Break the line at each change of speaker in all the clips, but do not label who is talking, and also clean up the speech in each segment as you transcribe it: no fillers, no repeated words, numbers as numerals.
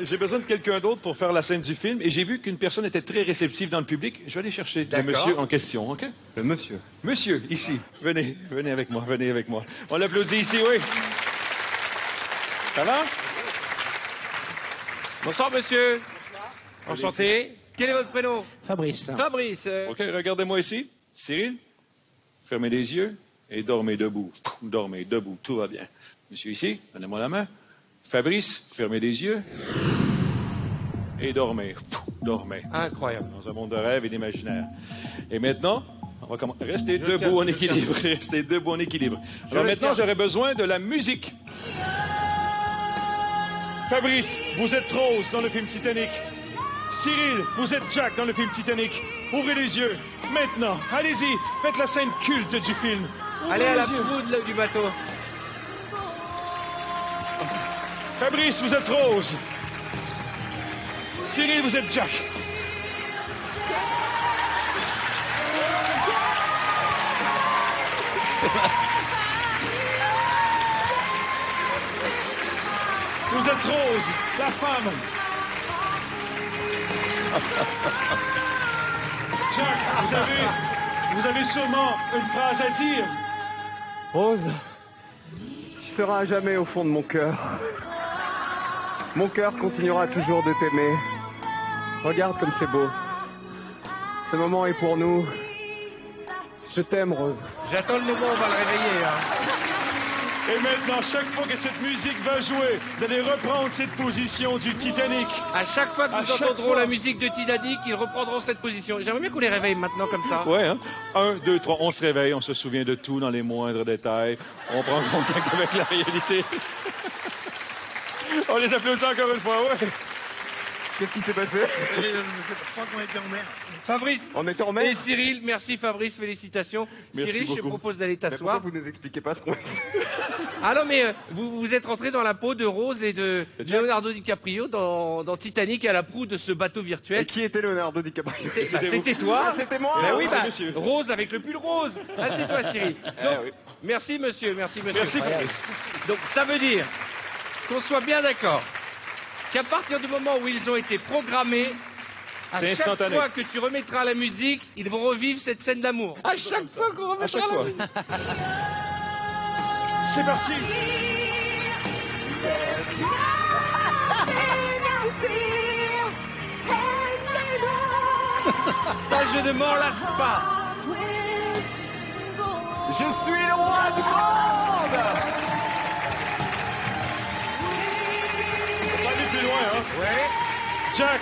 j'ai besoin de quelqu'un d'autre pour faire la scène du film et j'ai vu qu'une personne était très réceptive dans le public. Je vais aller chercher le monsieur en question, OK?
Le monsieur.
Monsieur, ici. Venez avec moi, venez avec moi. On l'applaudit ici, oui. Ça va?
Bonsoir, monsieur. Enchanté. Quel est votre prénom?
Fabrice.
Fabrice.
OK, regardez-moi ici. Cyril, fermez les yeux et dormez debout. Dormez debout, tout va bien. Monsieur ici, donnez-moi la main. Fabrice, fermez les yeux et dormez. Dormez.
Incroyable.
Dans un monde de rêve et d'imaginaire. Et maintenant, on va rester debout en équilibre. Restez debout en équilibre. Alors maintenant, j'aurais besoin de la musique. Fabrice, vous êtes Rose dans le film Titanic. Cyril, vous êtes Jack dans le film Titanic. Ouvrez les yeux. Maintenant, allez-y, faites la scène culte du film.
Allez à la proue du bateau.
Fabrice, vous êtes Rose. Cyril, vous êtes Jack. Vous êtes Rose, la femme. Jack, vous avez sûrement une phrase à dire.
Rose, tu seras à jamais au fond de mon cœur. Mon cœur continuera toujours de t'aimer. Regarde comme c'est beau. Ce moment est pour nous. Je t'aime, Rose.
J'attends le moment où on va le réveiller.
Et maintenant, chaque fois que cette musique va jouer, vous allez reprendre cette position du Titanic.
À chaque fois que nous entendrons la musique de Titanic, ils reprendront cette position. J'aimerais bien qu'on les réveille maintenant comme ça.
Ouais, hein? 1, 2, 3, on se réveille, on se souvient de tout dans les moindres détails. On prend contact avec la réalité. On les applaudit encore une fois, ouais.
Qu'est-ce qui s'est passé?
Je crois qu'on était en mer.
Fabrice.
On était en mer?
Et Cyril, merci Fabrice, félicitations.
Merci
Cyril,
beaucoup.
je te propose d'aller
Mais
t'asseoir.
pourquoi vous nous expliquez pas ce qu'on...
Ah non, mais vous êtes rentré dans la peau de Rose et de Leonardo DiCaprio dans Titanic à la proue de ce bateau virtuel.
Et qui était Leonardo DiCaprio?
C'était toi.
Ah, c'était moi.
Ben oui,
c'est
bah,
monsieur.
Rose avec le pull rose. Ah, c'est toi, Cyril. Donc, merci, monsieur. Merci, monsieur.
Merci, Fabrice.
Donc, ça veut dire qu'on soit bien d'accord qu'à partir du moment où ils ont été programmés, à
C'est
chaque
instantané.
fois que tu remettras la musique, ils vont revivre cette scène d'amour. À chaque fois qu'on
À chaque
remettra la
fois.
musique.
C'est parti.
Ça, je ne m'en lasse pas.
Je suis le roi du monde.
On va aller plus loin, hein?
Ouais.
Jack,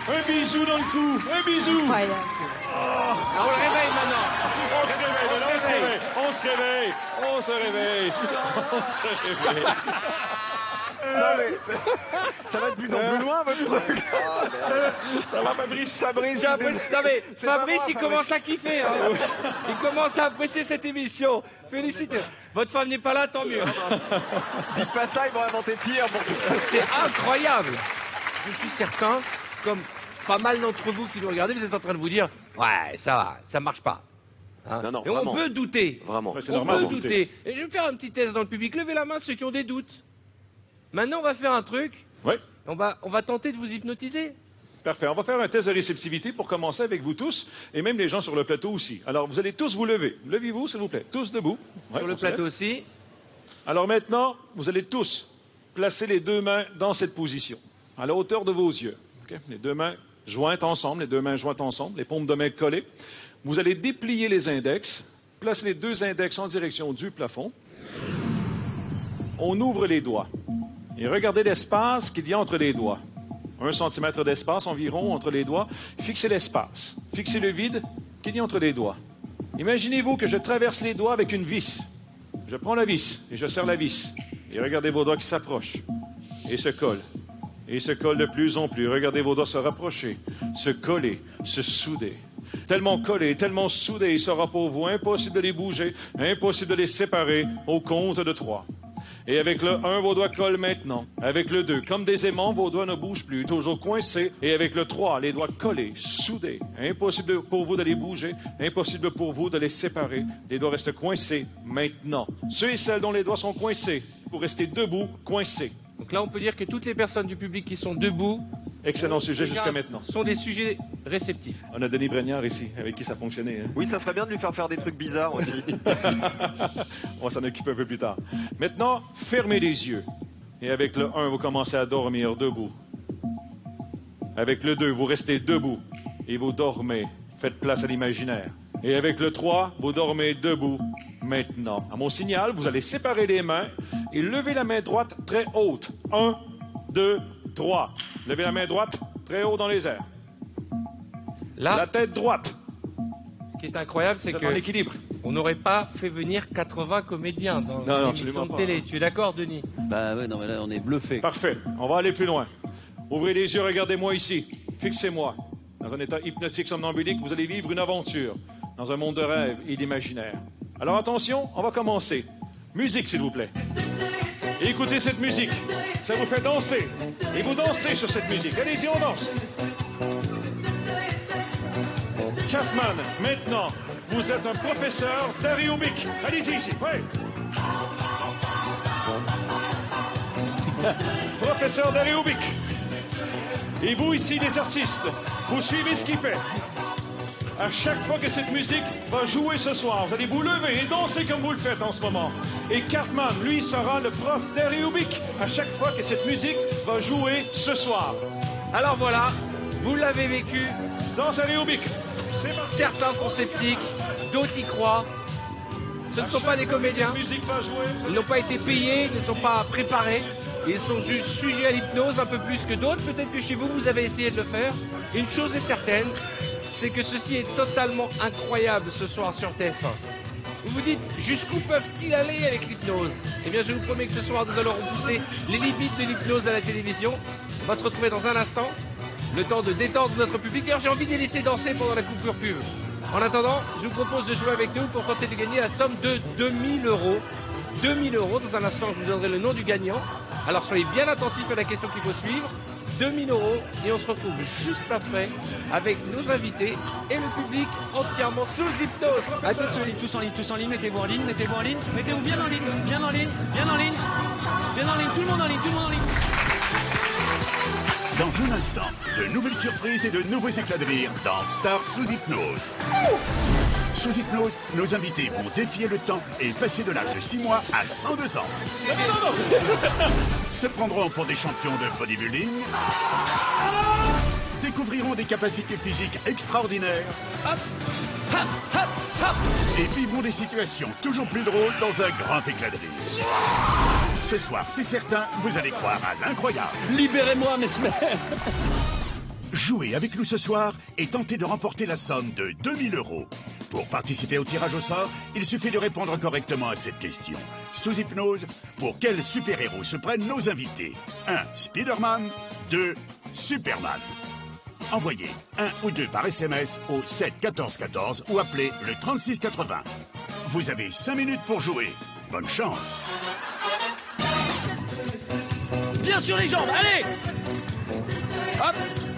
un bisou dans le cou. Un bisou.
Alors, on le réveille maintenant.
On se réveille, on se réveille. On se réveille. On se réveille. On se réveille.
Non, mais ça va de plus en plus loin, votre truc.
Ça va, Fabrice?
Fabrice,
J'ai apprécié- Non mais
C'est pas
Fabrice,
moi,
il
Fabrice.
commence à kiffer. Hein. Il commence à apprécier cette émission. Félicitations. Votre femme n'est pas là, tant mieux.
Dites pas ça, ils vont inventer pire pour tout ça.
C'est incroyable. Je suis certain, comme pas mal d'entre vous qui nous regardez, vous êtes en train de vous dire, ouais, ça va, ça marche pas. Hein.
Non, non,
Et on
vraiment.
peut douter.
Vraiment.
Ouais, c'est
On
normal
peut
de douter.
douter. Et je vais faire un petit test dans le public. Levez la main ceux qui ont des doutes. Maintenant, on va faire un truc.
Oui.
On va tenter de vous hypnotiser.
Parfait. On va faire un test de réceptivité pour commencer avec vous tous et même les gens sur le plateau aussi. Alors, vous allez tous vous lever. Levez-vous, s'il vous plaît. Tous debout. Ouais,
Sur le
on se lève.
plateau aussi.
Alors maintenant, vous allez tous placer les deux mains dans cette position, à la hauteur de vos yeux. OK? Les deux mains jointes ensemble, les paumes de main collées. Vous allez déplier les index, placer les deux index en direction du plafond. On ouvre les doigts et regardez l'espace qu'il y a entre les doigts. 1 centimètre d'espace environ entre les doigts. Fixez l'espace. Fixez le vide qu'il y a entre les doigts. Imaginez-vous que je traverse les doigts avec une vis. Je prends la vis et je serre la vis. Et regardez vos doigts qui s'approchent et se collent. Et se collent de plus en plus. Regardez vos doigts se rapprocher, se coller, se souder. Tellement collés, tellement soudés, il sera pour vous impossible de les bouger, impossible de les séparer au compte de 3. Et avec le 1, vos doigts collent maintenant. Avec le 2, comme des aimants, vos doigts ne bougent plus, toujours coincés. Et avec le 3, les doigts collés, soudés. Impossible pour vous de les bouger, impossible pour vous de les séparer. Les doigts restent coincés maintenant. Ceux et celles dont les doigts sont coincés, vous restez debout, coincés.
Donc là, on peut dire que toutes les personnes du public qui sont debout
Excellent sujet jusqu'à maintenant.
sont des sujets réceptifs.
On a Denis Bregnard ici, avec qui ça fonctionnait. Hein?
Oui, ça serait bien de lui faire des trucs bizarres aussi.
On va s'en occuper un peu plus tard. Maintenant, fermez les yeux. Et avec le 1, vous commencez à dormir debout. Avec le 2, vous restez debout et vous dormez. Faites place à l'imaginaire. Et avec le 3, vous dormez debout maintenant. À mon signal, vous allez séparer les mains et lever la main droite très haute. 1, 2, 3. Levez la main droite très haut dans les airs.
Là,
La tête droite.
ce qui est incroyable, c'est
Vous êtes en
que
équilibre.
on n'aurait pas fait venir 80 comédiens dans
Non,
une
non,
émission
absolument
de
pas.
télé. Tu es d'accord, Denis?
Bah ouais, non mais là on est bluffé.
Parfait. On va aller plus loin. Ouvrez les yeux, regardez-moi ici. Fixez-moi. Dans un état hypnotique somnambulique, vous allez vivre une aventure dans un monde de rêve et d'imaginaire. Alors attention, on va commencer. Musique, s'il vous plaît. Et écoutez cette musique. Ça vous fait danser. Et vous dansez sur cette musique. Allez-y, on danse. Cartman, maintenant, vous êtes un professeur d'aérobic. Allez-y ici. Ouais. Professeur d'aérobic. Et vous ici, les artistes, vous suivez ce qu'il fait. À chaque fois que cette musique va jouer ce soir, vous allez vous lever et danser comme vous le faites en ce moment. Et Cartman, lui, sera le prof d'aérobic à chaque fois que cette musique va jouer ce soir.
Alors voilà, vous l'avez vécu.
Danse aérobic. C'est parti.
Certains sont sceptiques, d'autres y croient. Ce ne sont pas des comédiens.
Cette musique va jouer.
Ils n'ont pas été payés, ils ne sont pas préparés. Ils sont juste sujets à l'hypnose un peu plus que d'autres. Peut-être que chez vous, vous avez essayé de le faire. Une chose est certaine, c'est que ceci est totalement incroyable ce soir sur TF1. Vous vous dites, jusqu'où peuvent-ils aller avec l'hypnose? Eh bien, je vous promets que ce soir, nous allons repousser les limites de l'hypnose à la télévision. On va se retrouver dans un instant. Le temps de détendre notre public. D'ailleurs, j'ai envie de les laisser danser pendant la coupure pub. En attendant, je vous propose de jouer avec nous pour tenter de gagner la somme de 2000 euros. 2000 euros. Dans un instant, je vous donnerai le nom du gagnant. Alors, soyez bien attentifs à la question qu'il faut suivre. 2000 euros. Et on se retrouve juste après avec nos invités et le public entièrement sous hypnose.
À tous en ligne, tous en ligne, mettez-vous en ligne, mettez-vous en ligne, mettez-vous bien en ligne, bien en ligne, bien en ligne, bien en ligne, tout le monde en ligne, tout le monde en ligne.
Dans un instant, de nouvelles surprises et de nouveaux éclats de rire dans Star sous hypnose. Sous hypnose, nos invités vont défier le temps et passer de l'âge de 6 mois à 102 ans. Se prendront pour des champions de bodybuilding. Découvriront des capacités physiques extraordinaires. Et vivront des situations toujours plus drôles dans un grand éclat de rire. Ce soir, c'est certain, vous allez croire à l'incroyable.
Libérez-moi, Mesmer.
Jouez avec nous ce soir et tentez de remporter la somme de 2000 euros. Pour participer au tirage au sort, il suffit de répondre correctement à cette question. Sous hypnose, pour quel super-héros se prennent nos invités? 1. Spider-Man. 2. Superman. Envoyez 1 ou 2 par SMS au 7 14 14 ou appelez le 36 80. Vous avez 5 minutes pour jouer. Bonne chance.
Bien sur les jambes, allez. Hop,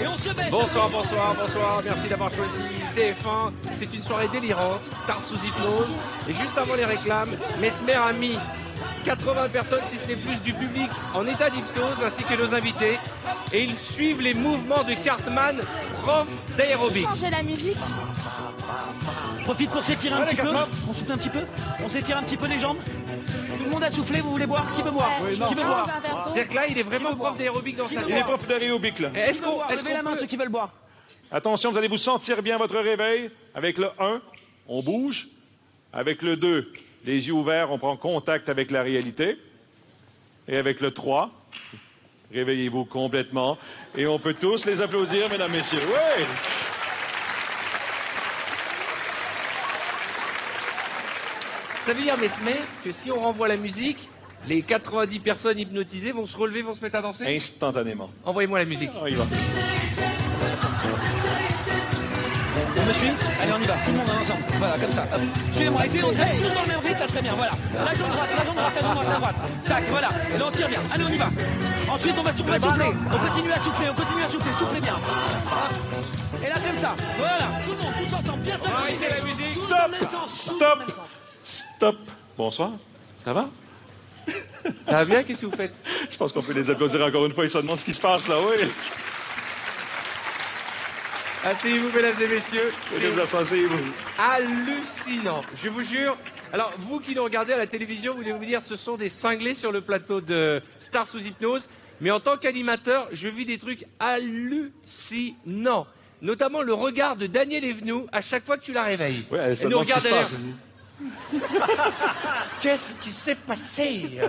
et on se baisse.
Bonsoir, bonsoir, bonsoir. Merci d'avoir choisi TF1. C'est une soirée délirante, Star sous hypnose. Et juste avant les réclames, Mesmer a mis 80 personnes, si ce n'est plus, du public en état d'hypnose, ainsi que nos invités. Et ils suivent les mouvements de Cartman, prof d'aérobic.
Changer la musique.
Profite pour s'étirer un
Allez,
petit peu.
Cartman.
On souffle un petit peu. On s'étire un petit peu les jambes. Tout le monde a soufflé, vous voulez boire? Qui veut boire?
Ouais,
Qui veut
un
boire?
verre d'eau.
C'est-à-dire que là, il est vraiment prof d'aérobic dans sa
Il est
tête.
prof d'aérobic, là.
Est-ce qu'on
Levez la main
peut...
ceux qui veulent boire.
Attention, vous allez vous sentir bien à votre réveil. Avec le 1, on bouge. Avec le 2, les yeux ouverts, on prend contact avec la réalité. Et avec le 3, réveillez-vous complètement. Et on peut tous les applaudir, mesdames, messieurs. Oui!
Ça veut dire, Mesmer, que si on renvoie la musique, les 90 personnes hypnotisées vont se relever, vont se mettre à danser?
Instantanément.
Envoyez-moi la musique.
On y va.
On me suit? Allez, on y va. Tout le monde ensemble. Voilà, comme ça. Hop. Suivez-moi. Essayez d'entrer tous dans le même rythme, ça serait bien. Voilà. La jambe droite, la jambe droite, la jambe droite, la droite. Tac, voilà. Et là, on tire bien. Allez, on y va. Ensuite, on va souffler. On continue à souffler, on continue à souffler. Soufflez bien. Hop. Et là, comme ça. Voilà. Tout le monde, tous ensemble. Bien ça.
Arrêtez la musique.
Tous dans le même sens. Tous dans le
Stop!
même sens.
Stop! Bonsoir. Ça va?
Ça va bien? Qu'est-ce que vous faites?
Je pense qu'on peut les applaudir encore une fois. Ils se demandent ce qui se passe là, oui.
Asseyez-vous, mesdames et messieurs.
Asseyez-vous.
Hallucinant, je vous jure. Alors, vous qui nous regardez à la télévision, vous devez vous dire, ce sont des cinglés sur le plateau de Stars sous hypnose. Mais en tant qu'animateur, je vis des trucs hallucinants. Notamment le regard de Daniel Evenou à chaque fois que tu la réveilles.
Ouais, elle se
nous
demande ce qui
regarde
se passe.
derrière. Qu'est-ce qui s'est passé?